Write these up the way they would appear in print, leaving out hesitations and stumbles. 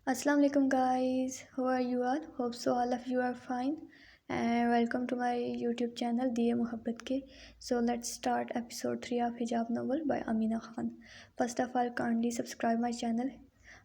Assalamu alaikum guys, how are you all? Hope so all of you are fine and welcome to my YouTube channel Diye Muhabbat Ke. So let's start episode 3 of Hijab novel by Amina Khan. First of all kindly subscribe my channel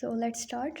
So let's start.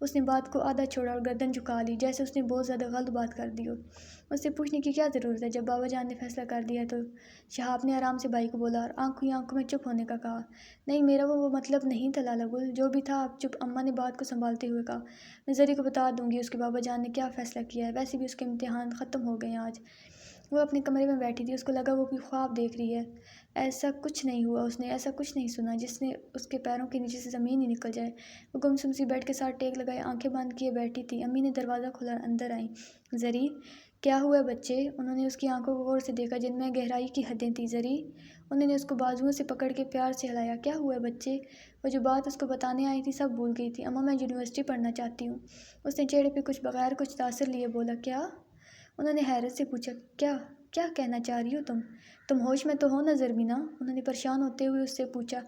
اس نے بات کو آدھا چھوڑا اور گردن جھکا لی، جیسے اس نے بہت زیادہ غلط بات کر دی ہو۔ اس سے پوچھنے کی کیا ضرورت ہے؟ جب بابا جان نے فیصلہ کر دیا تو شہاب نے آرام سے بھائی کو بولا اور آنکھوں ہی آنکھوں میں چپ ہونے کا کہا۔ نہیں، میرا وہ مطلب نہیں تھا لالا گل، جو بھی تھا آپ چپ۔ اماں نے بات کو سنبھالتے ہوئے کہا، میں زری کو بتا دوں گی اس کے بابا جان نے کیا فیصلہ کیا ہے، ویسے بھی اس کے امتحان ختم ہو گئے ہیں آج۔ وہ اپنے کمرے میں بیٹھی تھی، اس کو لگا وہ کوئی خواب دیکھ رہی ہے۔ ایسا کچھ نہیں ہوا، اس نے ایسا کچھ نہیں سنا جس نے اس کے پیروں کے نیچے سے زمین ہی نکل جائے۔ وہ گمسم سی بیڈ کے ساتھ ٹیک لگائے آنکھیں بند کیے بیٹھی تھی۔ امی نے دروازہ کھولا اور اندر آئیں۔ زری، کیا ہوا ہے بچے؟ انہوں نے اس کی آنکھوں کو غور سے دیکھا جن میں گہرائی کی حدیں تھیں۔ زری، انہوں نے اس کو بازوؤں سے پکڑ کے پیار سے ہلایا۔ کیا ہوا ہے بچے؟ وہ جو بات اس کو بتانے آئی تھی سب بھول گئی تھی۔ اماں، میں یونیورسٹی پڑھنا چاہتی ہوں۔ اس نے چہرے پہ کچھ بغیر کچھ تاثر لیے بولا۔ کیا؟ انہوں نے حیرت سے پوچھا۔ کیا کیا کہنا چاہ رہی ہو تم ہوش میں تو ہو نا زرمینہ؟ انہوں نے پریشان ہوتے ہوئے اس سے پوچھا۔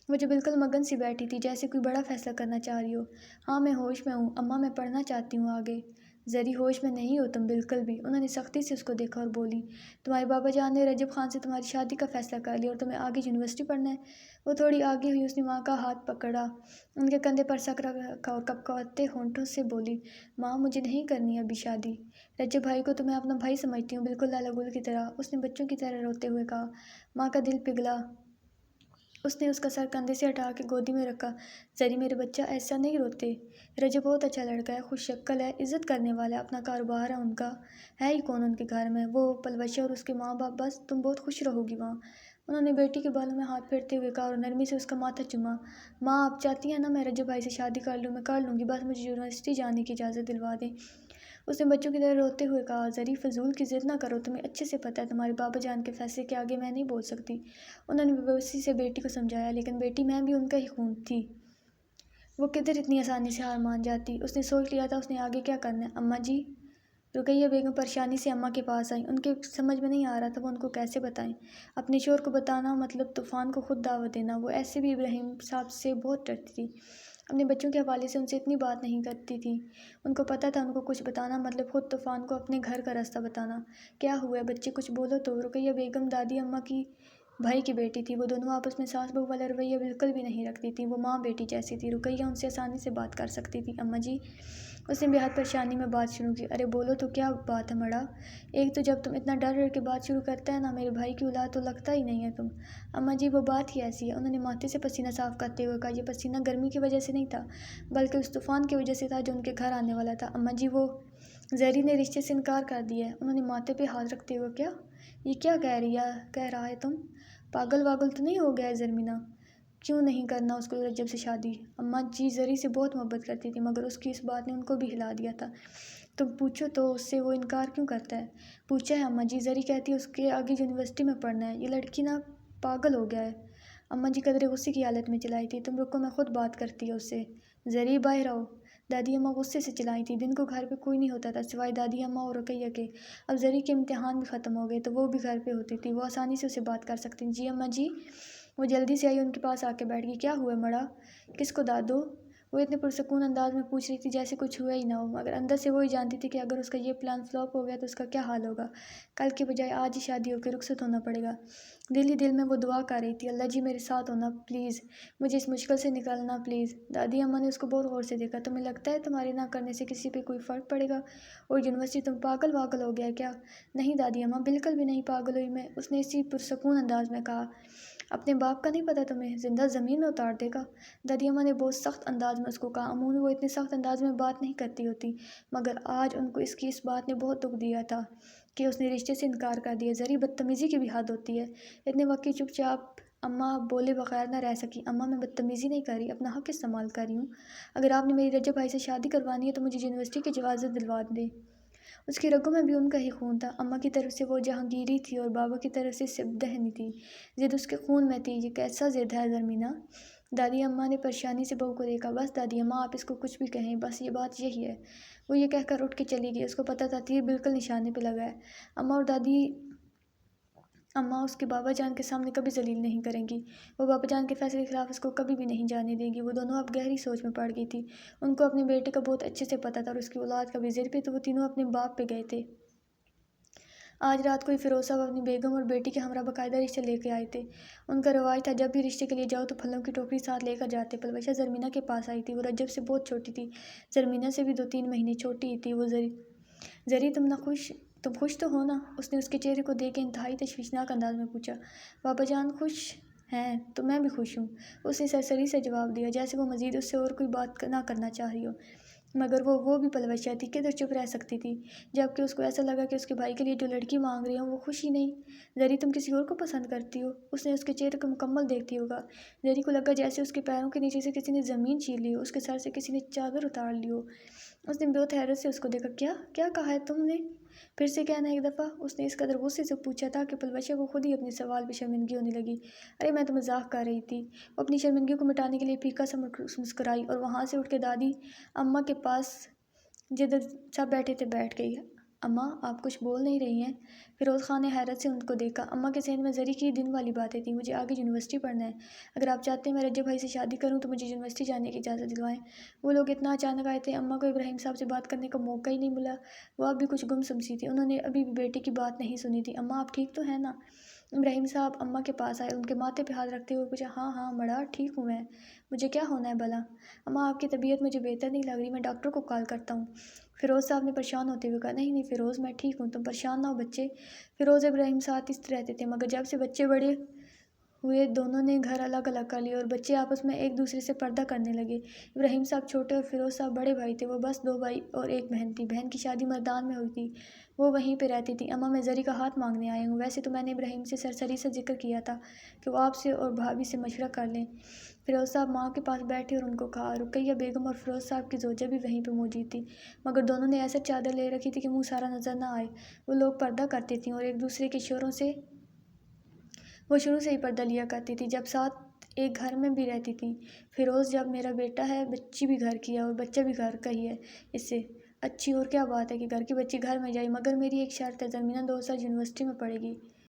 وہ جو بالکل مگن سی بیٹھی تھی جیسے کوئی بڑا فیصلہ کرنا چاہ رہی ہو۔ ہاں، میں ہوش میں ہوں اماں، میں پڑھنا چاہتی ہوں آگے۔ زری، ہوش میں نہیں ہو تم بالکل بھی۔ انہوں نے سختی سے اس کو دیکھا اور بولی، تمہارے بابا جان نے رجب خان سے تمہاری شادی کا فیصلہ کر لیا اور تمہیں آگے یونیورسٹی پڑھنا ہے۔ وہ تھوڑی آگے ہوئی، اس نے ماں کا ہاتھ پکڑا، ان کے کندھے پر سر رکھا اور کپکپاتے ہونٹوں سے بولی، ماں، مجھے نہیں کرنی ابھی شادی۔ رجب بھائی کو تو میں اپنا بھائی سمجھتی ہوں، بالکل لالا گل کی طرح۔ اس نے بچوں کی طرح روتے ہوئے کہا۔ ماں کا دل پگھلا۔ اس نے اس کا سر کندھے سے ہٹا کے گودی میں رکھا۔ زری، میرے بچہ، ایسا نہیں روتے۔ رجب بہت اچھا لڑکا ہے، خوش شکل ہے، عزت کرنے والا ہے، اپنا کاروبار ہے ان کا۔ ہے ہی کون ان کے گھر میں؟ وہ پلوشہ اور اس کے ماں باپ، بس تم بہت خوش رہو گی وہاں۔ انہوں نے بیٹی کے بالوں میں ہاتھ پھیرتے ہوئے کہا اور نرمی سے اس کا ماتھا چوما۔ ماں، آپ چاہتی ہیں نا میں رجب بھائی سے شادی کر لوں؟ میں کر لوں گی، بس مجھے یونیورسٹی جانے کی اجازت دلوا دیں۔ اس نے بچوں کی طرح روتے ہوئے کہا۔ زری، فضول کی ضد نہ کرو، تمہیں اچھے سے پتہ ہے تمہارے بابا جان کے فیصلے کے آگے میں نہیں بول سکتی۔ انہوں نے بے بسی سے بیٹی کو سمجھایا، لیکن بیٹی، میں بھی ان کا ہی خون تھی، وہ کدھر اتنی آسانی سے ہار مان جاتی۔ اس نے سوچ لیا تھا اس نے آگے کیا کرنا ہے۔ اماں جی، رقیہ بیگم پریشانی سے اماں کے پاس آئیں۔ ان کے سمجھ میں نہیں آ رہا تھا وہ ان کو کیسے بتائیں۔ اپنے شوہر کو بتانا مطلب طوفان کو خود دعوت دینا۔ وہ ایسے بھی ابراہیم صاحب سے بہت ڈرتی تھی، اپنے بچوں کے حوالے سے ان سے اتنی بات نہیں کرتی تھی۔ ان کو پتہ تھا ان کو کچھ بتانا مطلب خود طوفان کو اپنے گھر کا راستہ بتانا۔ کیا ہوا ہے بچے، کچھ بولو تو۔ رقیہ بیگم دادی اماں کی بھائی کی بیٹی تھی، وہ دونوں آپس میں ساس بہو والا رویہ بالکل بھی نہیں رکھتی تھیں، وہ ماں بیٹی جیسی تھی۔ رقیہ ان سے آسانی سے بات کر سکتی تھی۔ اماں جی، اس نے بے حد پریشانی میں بات شروع کی۔ ارے بولو تو، کیا بات ہے مڑا؟ ایک تو جب تم اتنا ڈر ڈر کے بات شروع کرتا ہے نا، میرے بھائی کی اولاد تو لگتا ہی نہیں ہے تم۔ اماں جی، وہ بات ہی ایسی ہے۔ انہوں نے ماتھے سے پسینہ صاف کرتے ہوئے کہا۔ یہ پسینہ گرمی کی وجہ سے نہیں تھا، بلکہ اس طوفان کی وجہ سے تھا جو ان کے گھر آنے والا تھا۔ اماں جی، وہ زری نے رشتے سے انکار کر دیا ہے۔ انہوں نے ماتھے پہ ہاتھ رکھتے ہوئے، کیا؟ یہ کیا کہہ رہا ہے تم؟ پاگل واگل تو نہیں ہو گیا ہے زرمینہ؟ کیوں نہیں کرنا اس کو رجب سے شادی؟ اماں جی زری سے بہت محبت کرتی تھی، مگر اس کی اس بات نے ان کو بھی ہلا دیا تھا۔ تم پوچھو تو اس سے، وہ انکار کیوں کرتا ہے؟ پوچھا ہے اماں جی، زری کہتی ہے اس کے آگے یونیورسٹی میں پڑھنا ہے۔ یہ لڑکی نا پاگل ہو گیا ہے۔ اماں جی قدرے غصے کی حالت میں چلائی تھی۔ تم رکو، میں خود بات کرتی ہے اس سے۔ زری، باہر آؤ۔ دادی اماں غصے سے چلائی تھی۔ دن کو گھر پہ کوئی نہیں ہوتا تھا سوائے دادی اماں اور رقیہ کے۔ اب زری کے امتحان بھی ختم ہو گئے تو وہ بھی گھر پہ ہوتی تھی، وہ آسانی سے اسے بات کر سکتی۔ جی اماں جی۔ وہ جلدی سے آئی، ان کے پاس آ کے بیٹھ گئی۔ کیا ہوا مڑا؟ کس کو دادو؟ وہ اتنے پرسکون انداز میں پوچھ رہی تھی جیسے کچھ ہوا ہی نہ ہو، مگر اندر سے وہی جانتی تھی کہ اگر اس کا یہ پلان فلاپ ہو گیا تو اس کا کیا حال ہوگا۔ کل کے بجائے آج ہی شادی ہو کے رخصت ہونا پڑے گا۔ دل ہی دل میں وہ دعا کر رہی تھی، اللہ جی میرے ساتھ ہونا پلیز، مجھے اس مشکل سے نکالنا پلیز۔ دادی اماں نے اس کو بہت غور سے دیکھا۔ تمہیں لگتا ہے تمہارے نہ کرنے سے کسی پہ کوئی فرق پڑے گا؟ اور یونیورسٹی، تم پاگل واگل ہو گیا کیا؟ نہیں دادی اماں، بالکل بھی نہیں پاگل ہوئی میں، اس نے اسی پرسکون انداز میں کہا۔ اپنے باپ کا نہیں پتہ تمہیں؟ زندہ زمین میں اتار دے گا۔ دادی اماں نے بہت سخت انداز میں اس کو کہا۔ عموماً وہ اتنے سخت انداز میں بات نہیں کرتی ہوتی، مگر آج ان کو اس کی اس بات نے بہت دکھ دیا تھا کہ اس نے رشتے سے انکار کر دیا۔ زری، بدتمیزی کی بھی حد ہوتی ہے۔ اتنے وقت کی چپ چاپ اماں بولے بغیر نہ رہ سکی۔ اماں، میں بدتمیزی نہیں کر رہی، اپنا حق استعمال کر رہی ہوں۔ اگر آپ نے میری رجب بھائی سے شادی کروانی ہے تو مجھے یونیورسٹی کی اجازت دلوا دیں۔ اس کی رگوں میں بھی ان کا ہی خون تھا۔ اماں کی طرف سے وہ جہانگیری تھی اور بابا کی طرف سے سبدہنی تھی۔ ضد اس کے خون میں تھی۔ یہ کیسا ضد ہے زرمینہ؟ دادی اماں نے پریشانی سے بہو کو دیکھا۔ بس دادی اماں، آپ اس کو کچھ بھی کہیں، بس یہ بات یہی ہے۔ وہ یہ کہہ کر اٹھ کے چلی گئی۔ اس کو پتہ تھا تیر بالکل نشانے پہ لگا ہے۔ اماں اور دادی اماں اس کے بابا جان کے سامنے کبھی ذلیل نہیں کریں گی۔ وہ بابا جان کے فیصلے کے خلاف اس کو کبھی بھی نہیں جانے دیں گی۔ وہ دونوں اب گہری سوچ میں پڑ گئی تھی۔ ان کو اپنے بیٹے کا بہت اچھے سے پتہ تھا اور اس کی اولاد کا بھی۔ ضد پہ تو وہ تینوں اپنے باپ پہ گئے تھے۔ آج رات کو ہی فیروز صاحب اپنی بیگم اور بیٹی کے ہمراہ باقاعدہ رشتے لے کے آئے تھے۔ ان کا رواج تھا جب بھی رشتے کے لیے جاؤ تو پھلوں کی ٹوکری ساتھ لے کر جاتے۔ پلوشہ زرمینہ کے پاس آئی تھی۔ وہ رجب سے بہت چھوٹی تھی، زرمینہ سے بھی 2-3 مہینے چھوٹی ہی تھی۔ وہ زری تم خوش تو ہو نا؟ اس نے اس کے چہرے کو دیکھ کے انتہائی تشویشناک انداز میں پوچھا۔ بابا جان خوش ہیں تو میں بھی خوش ہوں، اس نے سرسری سے جواب دیا، جیسے وہ مزید اس سے اور کوئی بات نہ کرنا چاہ رہی ہو۔ مگر وہ بھی پلوشہ تھی، کدھر چپ رہ سکتی تھی، جبکہ اس کو ایسا لگا کہ اس کے بھائی کے لیے جو لڑکی مانگ رہی ہوں وہ خوش ہی نہیں۔ زری تم کسی اور کو پسند کرتی ہو؟ اس نے اس کے چہرے کو مکمل دیکھتی ہوگا۔ زری کو لگا جیسے اس کے پیروں کے نیچے سے کسی نے زمین چھین لی ہو، اس کے سر سے کسی نے چادر اتار لی ہو۔ اس نے بہت حیرت سے اس کو دیکھا۔ کیا کہا ہے تم نے؟ پھر سے کہنا ایک دفعہ، اس نے اس قدر غصے سے پوچھا تھا کہ پلوشہ کو خود ہی اپنے سوال پہ شرمندگی ہونے لگی۔ ارے میں تو مذاق کر رہی تھی۔ وہ اپنی شرمندگی کو مٹانے کے لیے پھیکا سا مسکرائی اور وہاں سے اٹھ کے دادی اماں کے پاس جدھر سب بیٹھے تھے بیٹھ گئی۔ اماں آپ کچھ بول نہیں رہی ہیں؟ فیروز خان نے حیرت سے ان کو دیکھا۔ اماں کے ذہن میں زری کی دن والی باتیں تھیں۔ مجھے آگے یونیورسٹی پڑھنا ہے، اگر آپ چاہتے ہیں میں رجب بھائی سے شادی کروں تو مجھے یونیورسٹی جانے کی اجازت دلوائیں۔ وہ لوگ اتنا اچانک آئے تھے، اماں کو ابراہیم صاحب سے بات کرنے کا موقع ہی نہیں ملا۔ وہ اب بھی کچھ گم سی تھی، انہوں نے ابھی بھی بیٹی کی بات نہیں سنی تھی۔ اماں آپ ٹھیک تو ہیں نا؟ ابراہیم صاحب اماں کے پاس آئے، ان کے ماتھے پہ ہاتھ رکھتے ہوئے پوچھا۔ ہاں مڑا ٹھیک ہوں میں، مجھے کیا ہونا ہے بھلا؟ اماں آپ کی طبیعت مجھے بہتر نہیں لگ رہی، میں ڈاکٹر کو کال کرتا ہوں۔ فیروز صاحب نے پریشان ہوتے ہوئے کہا۔ نہیں فیروز میں ٹھیک ہوں، تم پریشان نہ ہو بچے۔ فیروز ابراہیم ساتھ ہی رہتے تھے، مگر جب سے بچے بڑے ہوئے دونوں نے گھر الگ الگ کر لیے اور بچے آپس میں ایک دوسرے سے پردہ کرنے لگے۔ ابراہیم صاحب چھوٹے اور فیروز صاحب بڑے بھائی تھے۔ وہ بس 2 بھائی اور 1 بہن تھی۔ بہن کی شادی مردان میں ہوئی تھی، وہ وہیں پہ رہتی تھی۔ اماں میں زری کا ہاتھ مانگنے آئی ہوں، ویسے تو میں نے ابراہیم سے سرسری سے ذکر کیا تھا کہ وہ آپ سے اور بھابھی سے مشورہ کر لیں۔ فیروز صاحب ماں کے پاس بیٹھے اور ان کو کہا۔ رقیہ بیگم اور فیروز صاحب کی زوجہ بھی وہیں پہ موجود تھی، مگر دونوں نے ایسا چادر لے رکھی تھی کہ منہ سارا نظر نہ آئے۔ وہ لوگ پردہ کرتی تھیں اور ایک دوسرے کے شوہروں سے وہ شروع سے ہی پردہ لیا کرتی تھی جب ساتھ ایک گھر میں بھی رہتی تھیں۔ فیروز جب میرا بیٹا ہے، بچی بھی گھر کی ہے اور بچہ بھی گھر کا ہی ہے، اس سے اچھی اور کیا بات ہے کہ گھر کی بچی گھر میں جائے، مگر میری ایک شرط ہے، زرمینہ 2 سال یونیورسٹی میں پڑھے گی۔